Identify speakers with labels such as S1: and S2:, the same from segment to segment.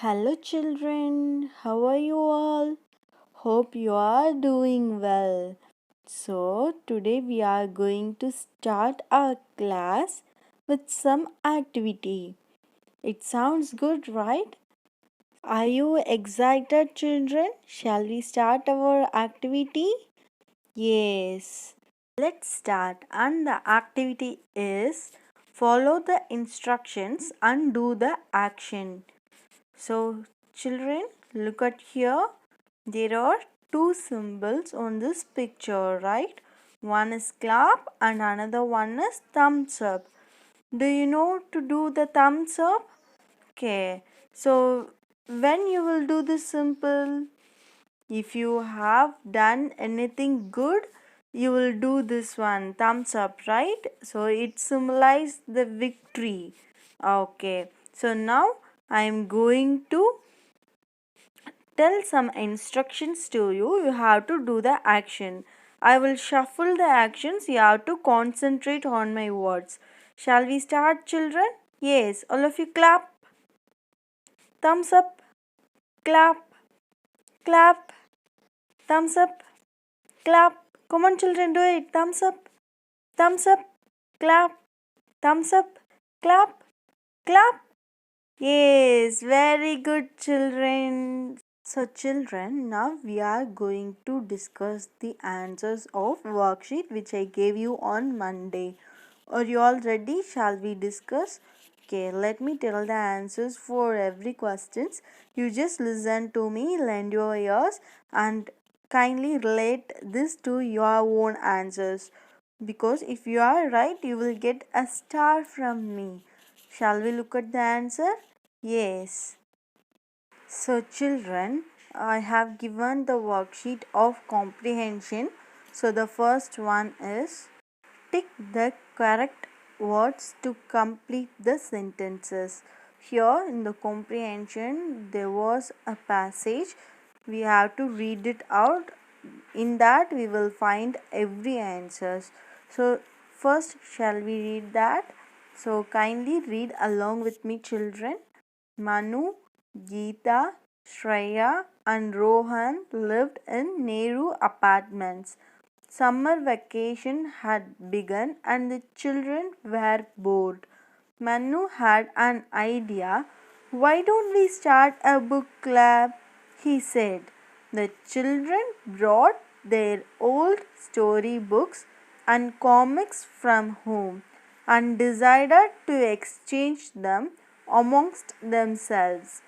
S1: Hello, children. How are you all? Hope you are doing well. So, today we are going to start our class with some activity. It sounds good, right? Are you excited, children? Shall we start our activity? Yes. Let's start. And the activity is follow the instructions and do the action. So, children, look at here. There are two symbols on this picture, right? One is clap and another one is thumbs up. Do you know to do the thumbs up? Okay. So, when you will do this simple, if you have done anything good, you will do this one thumbs up, right? So, it symbolizes the victory. Okay. So, now I am going to tell some instructions to you. You have to do the action. I will shuffle the actions. You have to concentrate on my words. Shall we start, children? Yes, all of you clap. Thumbs up. Clap. Clap. Thumbs up. Clap. Come on, children, do it. Thumbs up. Thumbs up. Clap. Thumbs up. Clap. Clap. Yes, very good, children. So, children, now we are going to discuss the answers of worksheet which I gave you on Monday. Are you all ready? Shall we discuss? Okay, let me tell the answers for every questions. You just listen to me, lend your ears, and kindly relate this to your own answers. Because if you are right, you will get a star from me. Shall we look at the answer? Yes. So, children, I have given the worksheet of comprehension. So, the first one is tick the correct words to complete the sentences. Here in the comprehension, there was a passage. We have to read it out. In that, we will find every answers. So, first, shall we read that? So, kindly read along with me, children. Manu, Geeta, Shreya, and Rohan lived in Nehru apartments. Summer vacation had begun and the children were bored. Manu had an idea. Why don't we start a book club? He said. The children brought their old story books and comics from home and decided to exchange them amongst themselves.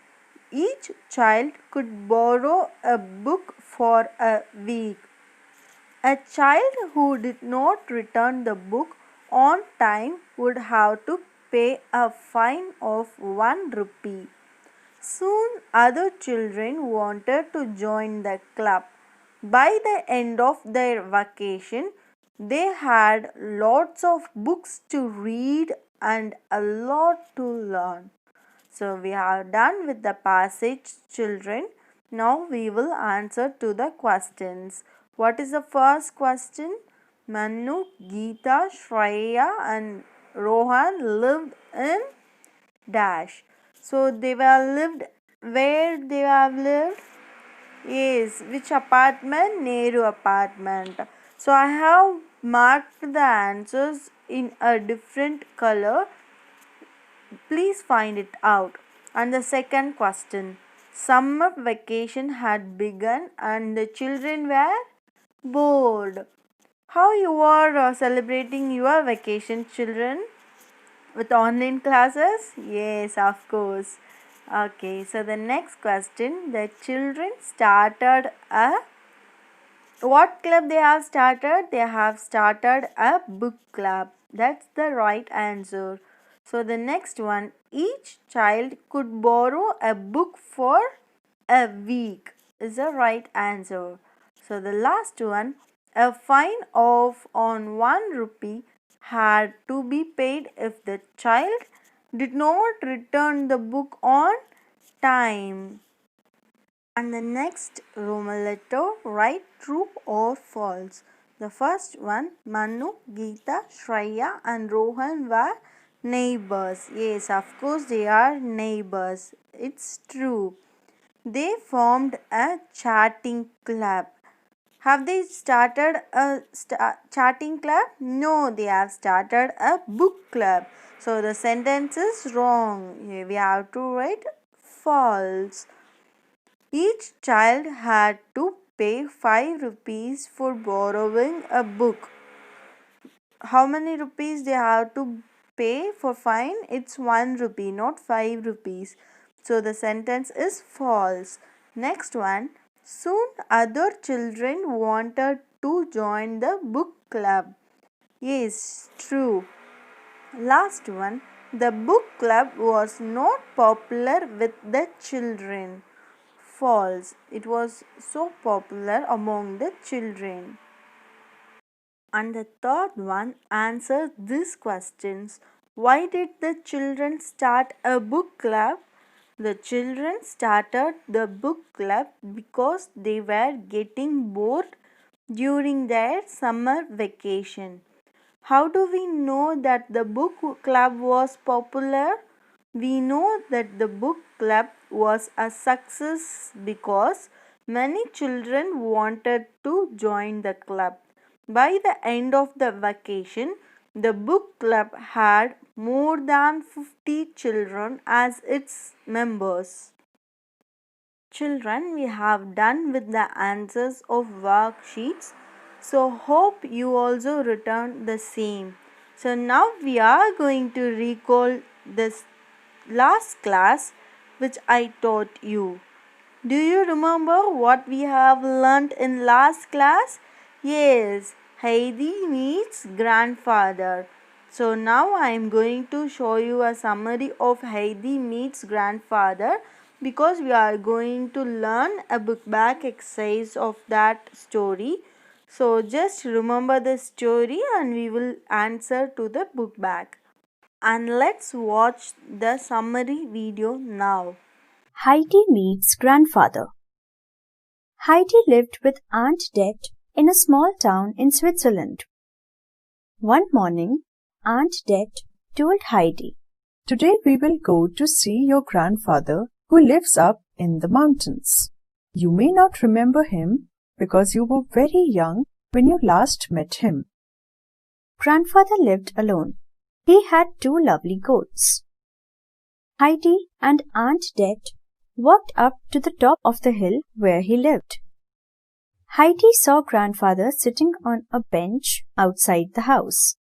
S1: Each child could borrow a book for a week. A child who did not return the book on time would have to pay a fine of 1 rupee. Soon other children wanted to join the club. By the end of their vacation, they had lots of books to read and a lot to learn. So we are done with the passage, children. Now we will answer to the questions. What is the first question? Manu, Geeta, Shreya and Rohan lived in dash. So they were lived where they have lived? Yes, which apartment? Nehru apartment. So I have marked the answers in a different color. Please find it out. And the second question. Summer vacation had begun and the children were bored. How you are celebrating your vacation, children? With online classes? Yes, of course. Okay, so the next question. The children started a what club they have started? They have started a book club. That's the right answer. So the next one, each child could borrow a book for a week is the right answer. So the last one, a fine of on 1 rupee had to be paid if the child did not return the book on time. And the next Roman letter, write true or false. The first one, Manu, Geeta, Shreya and Rohan were Neighbors. Yes, of course they are neighbors. It's true. They formed a chatting club. Have they started a chatting club? No, they have started a book club. So the sentence is wrong. Here we have to write false. Each child had to pay 5 rupees for borrowing a book. How many rupees they have to pay for fine? It's 1 rupee, not 5 rupees. So the sentence is false. Next one. Soon other children wanted to join the book club. Yes, true. Last one. The book club was not popular with the children. False. It was so popular among the children. And the third one answers these questions. Why did the children start a book club? The children started the book club because they were getting bored during their summer vacation. How do we know that the book club was popular? We know that the book club was a success because many children wanted to join the club. By the end of the vacation, the book club had more than 50 children as its members. Children, we have done with the answers of worksheets. So hope you also return the same. So now we are going to recall this last class which I taught you. Do you remember what we have learnt in last class? Yes, Heidi meets grandfather. So now I am going to show you a summary of Heidi meets grandfather because we are going to learn a book back exercise of that story. So just remember the story and we will answer to the book back. And let's watch the summary video now.
S2: Heidi meets grandfather. Heidi lived with Aunt Det in a small town in Switzerland. One morning, Aunt Det told Heidi,
S3: "Today we will go to see your grandfather who lives up in the mountains. You may not remember him because you were very young when you last met him."
S2: Grandfather lived alone. He had 2 lovely goats. Heidi and Aunt Det walked up to the top of the hill where he lived. Heidi saw grandfather sitting on a bench outside the house.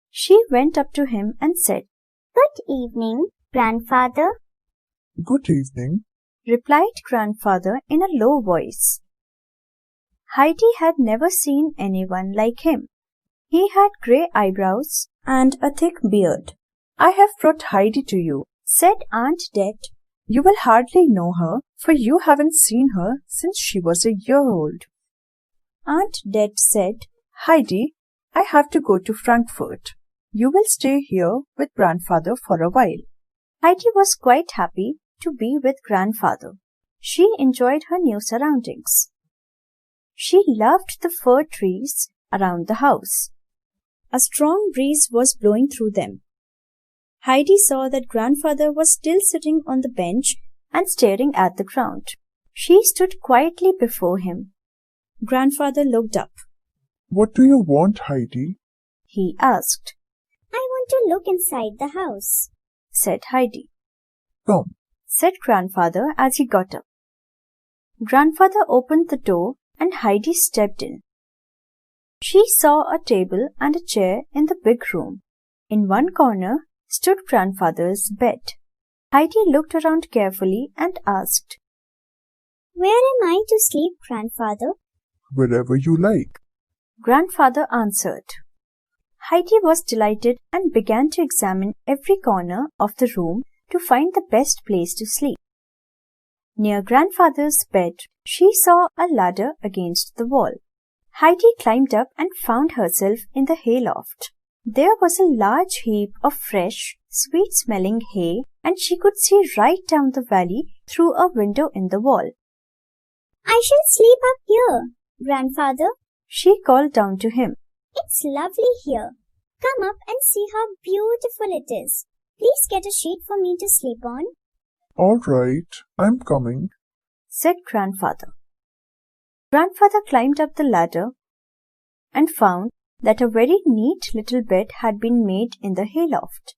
S2: She went up to him and said,
S4: "Good evening, grandfather."
S5: "Good evening,"
S2: replied grandfather in a low voice. Heidi had never seen anyone like him. He had grey eyebrows and a thick beard.
S3: "I have brought Heidi to you,"
S2: said Aunt Det.
S3: "You will hardly know her, for you haven't seen her since she was a year old."
S2: Aunt Det said,
S3: "Heidi, I have to go to Frankfurt. You will stay here with grandfather for a while."
S2: Heidi was quite happy to be with grandfather. She enjoyed her new surroundings. She loved the fir trees around the house. A strong breeze was blowing through them. Heidi saw that grandfather was still sitting on the bench and staring at the ground. She stood quietly before him. Grandfather looked up.
S5: "What do you want, Heidi?"
S2: he asked.
S4: "I want to look inside the house,"
S2: said Heidi.
S5: "Come,"
S2: said grandfather as he got up. Grandfather opened the door and Heidi stepped in. She saw a table and a chair in the big room. In one corner stood grandfather's bed. Heidi looked around carefully and asked,
S4: "Where am I to sleep, grandfather?"
S5: "Wherever you like."
S2: Grandfather answered. Heidi was delighted and began to examine every corner of the room to find the best place to sleep. Near grandfather's bed, she saw a ladder against the wall. Heidi climbed up and found herself in the hayloft. There was a large heap of fresh, sweet-smelling hay, and she could see right down the valley through a window in the wall.
S4: "I shall sleep up here, grandfather,"
S2: she called down to him.
S4: "It's lovely here." Come up and see how beautiful it is. Please get a sheet for me to sleep on.
S5: All right, I'm coming.
S2: said Grandfather. Grandfather climbed up the ladder and found that a very neat little bed had been made in the hayloft.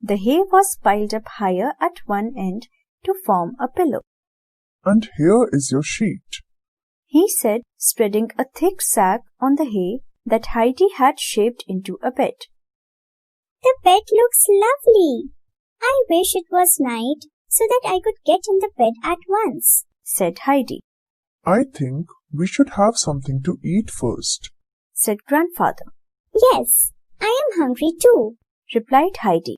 S2: The hay was piled up higher at one end to form a pillow.
S5: And here is your sheet.
S2: He said, spreading a thick sack on the hay that Heidi had shaped into a bed.
S4: The bed looks lovely. I wish it was night so that I could get in the bed at once,
S2: said Heidi.
S5: I think we should have something to eat first,
S2: said Grandfather.
S4: Yes, I am hungry too,
S2: replied Heidi.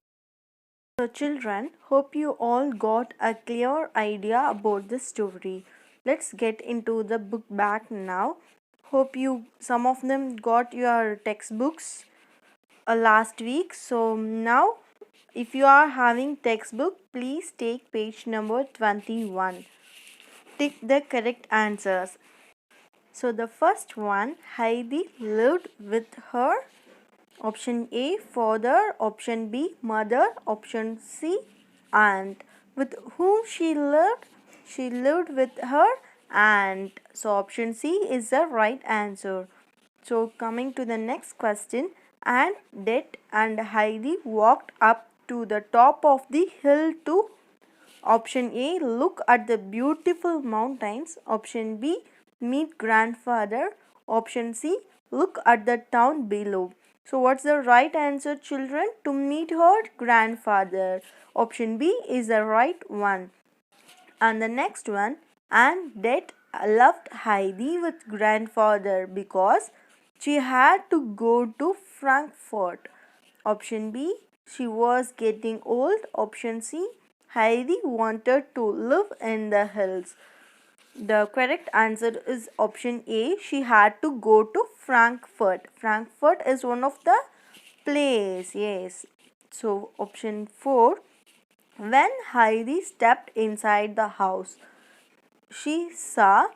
S1: So children, hope you all got a clear idea about the story. Let's get into the book bag now. Hope some of them got your textbooks last week. So now if you are having textbook, please take page number 21. Tick the correct answers. So the first one, Heidi lived with her. Option A, father. Option B, mother. Option C, aunt. With whom she lived? She lived with her aunt. So option C is the right answer. So coming to the next question, Aunt Det and Heidi walked up to the top of the hill to option A, look at the beautiful mountains. Option B, meet grandfather. Option C, look at the town below. So what's the right answer, children? To meet her grandfather. Option B is the right one. And the next one, Aunt Det loved Heidi with grandfather because she had to go to Frankfurt. Option B, she was getting old. Option C, Heidi wanted to live in the hills. The correct answer is option A. She had to go to Frankfurt. Frankfurt is one of the place. Yes. So option 4. When Heidi stepped inside the house, she saw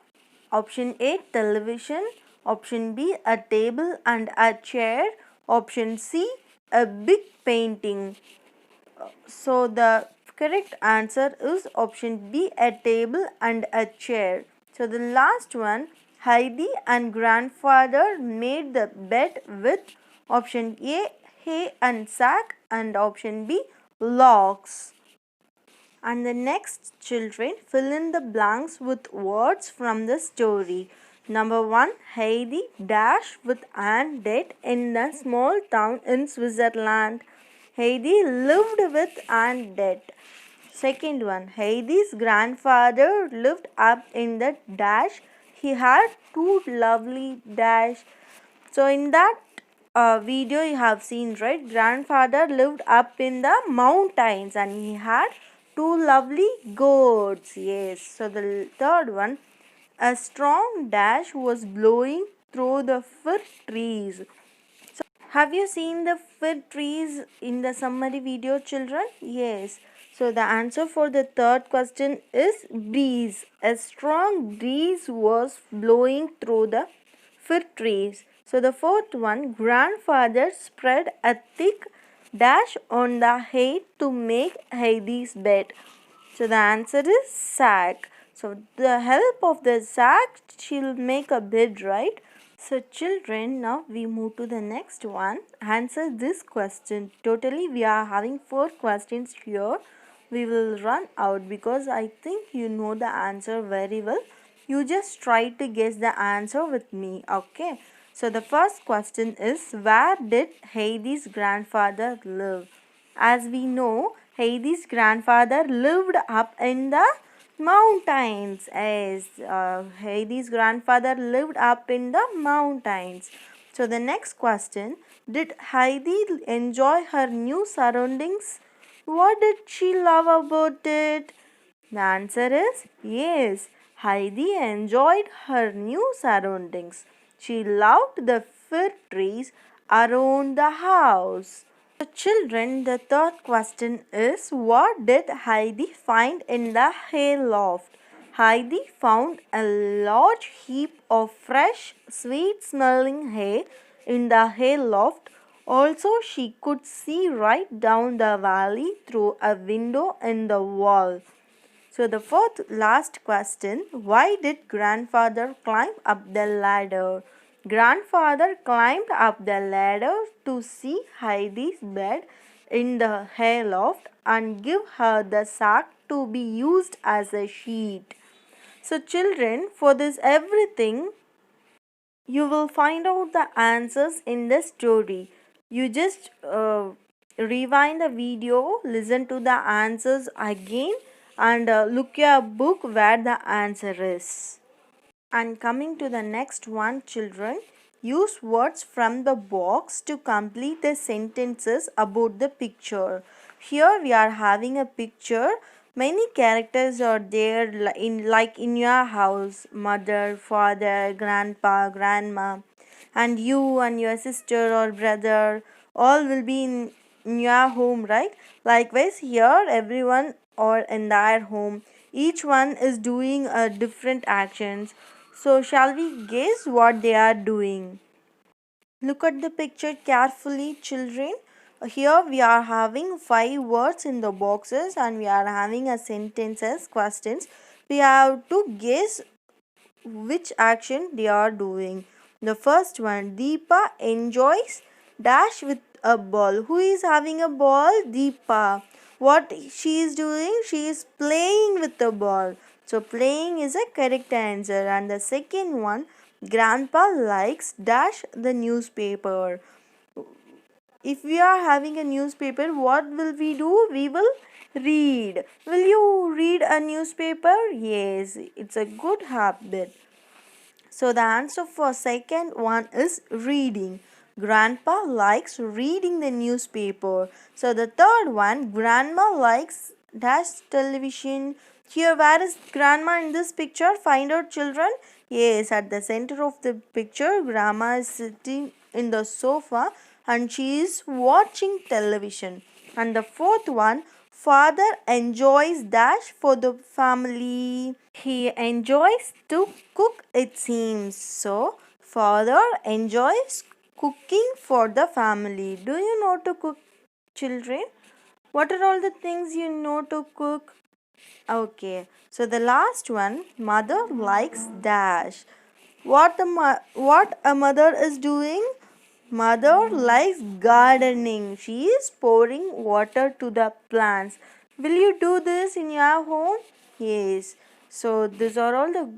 S1: option A, television. Option B, a table and a chair. Option C, a big painting. So the correct answer is option B, a table and a chair. So the last one, Heidi and grandfather made the bed with option A, hay and sack, and option B, logs. And the next, children, fill in the blanks with words from the story. Number 1, Heidi dashed with Aunt Det in a small town in Switzerland. Heidi lived with Aunt Det. Second one, Heidi's grandfather lived up in the dash. He had two lovely dash. So in that video you have seen, right? Grandfather lived up in the mountains and he had two lovely goats. Yes. So the third one, a strong dash was blowing through the fir trees. So have you seen the fir trees in the summary video, children? Yes. So the answer for the third question is breeze. A strong breeze was blowing through the fir trees. So the fourth one, grandfather spread a thick dash on the hay to make Heidi's bed. So the answer is sack. So with the help of the sack, she'll make a bed, right? So children, now we move to the next one. Answer this question. Totally we are having 4 questions here. We will run out because I think you know the answer very well. You just try to guess the answer with me, okay? So the first question is, where did Heidi's grandfather live? As we know, Heidi's grandfather lived up in the mountains. As Heidi's grandfather lived up in the mountains. So the next question, did Heidi enjoy her new surroundings? What did she love about it? The answer is yes. Heidi enjoyed her new surroundings. She loved the fir trees around the house. So children, the third question is, what did Heidi find in the hay loft? Heidi found a large heap of fresh, sweet smelling hay in the hay loft. Also, she could see right down the valley through a window in the wall. So, the fourth last question, why did grandfather climb up the ladder? Grandfather climbed up the ladder to see Heidi's bed in the hayloft and give her the sack to be used as a sheet. So, children, for this everything, you will find out the answers in the story. You just rewind the video, listen to the answers again, and look your book where the answer is. And coming to the next one, children, use words from the box to complete the sentences about the picture. Here we are having a picture. Many characters are there in your house, mother, father, grandpa, grandma, and you and your sister or brother all will be in your home, right? Likewise, here everyone or in their home, each one is doing a different actions. So, shall we guess what they are doing? Look at the picture carefully, children. Here we are having 5 words in the boxes and we are having a sentences, questions. We have to guess which action they are doing. The first one, Deepa enjoys dash with a ball. Who is having a ball? Deepa. What she is doing? She is playing with the ball. So playing is a correct answer. And the second one, Grandpa likes dash the newspaper. If we are having a newspaper, what will we do? We will read. Will you read a newspaper? Yes, it's a good habit. So the answer for second one is reading. Grandpa likes reading the newspaper. So the third one, grandma likes dash television. Here, where is grandma in this picture? Find out, children. Yes, at the center of the picture, grandma is sitting in the sofa and she is watching television. And the fourth one, father enjoys dash for the family. He enjoys to cook, it seems. So, father enjoys cooking for the family. Do you know to cook, children? What are all the things you know to cook? Okay, so the last one, mother likes dash. What a mother is doing? Mother likes gardening. She is pouring water to the plants. Will you do this in your home? Yes. So these are all the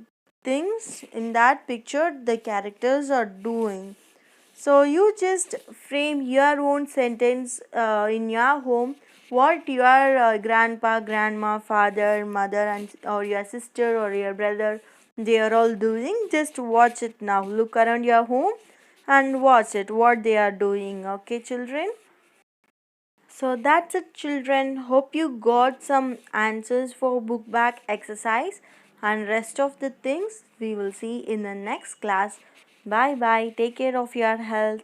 S1: things in that picture the characters are doing. So you just frame your own sentence in your home. What your grandpa, grandma, father, mother, and or your sister or your brother they are all doing. Just watch it now. Look around your home and watch it. What they are doing. Okay, children. So that's it, children. Hope you got some answers for book back exercise and rest of the things we will see in the next class. Bye bye. Take care of your health.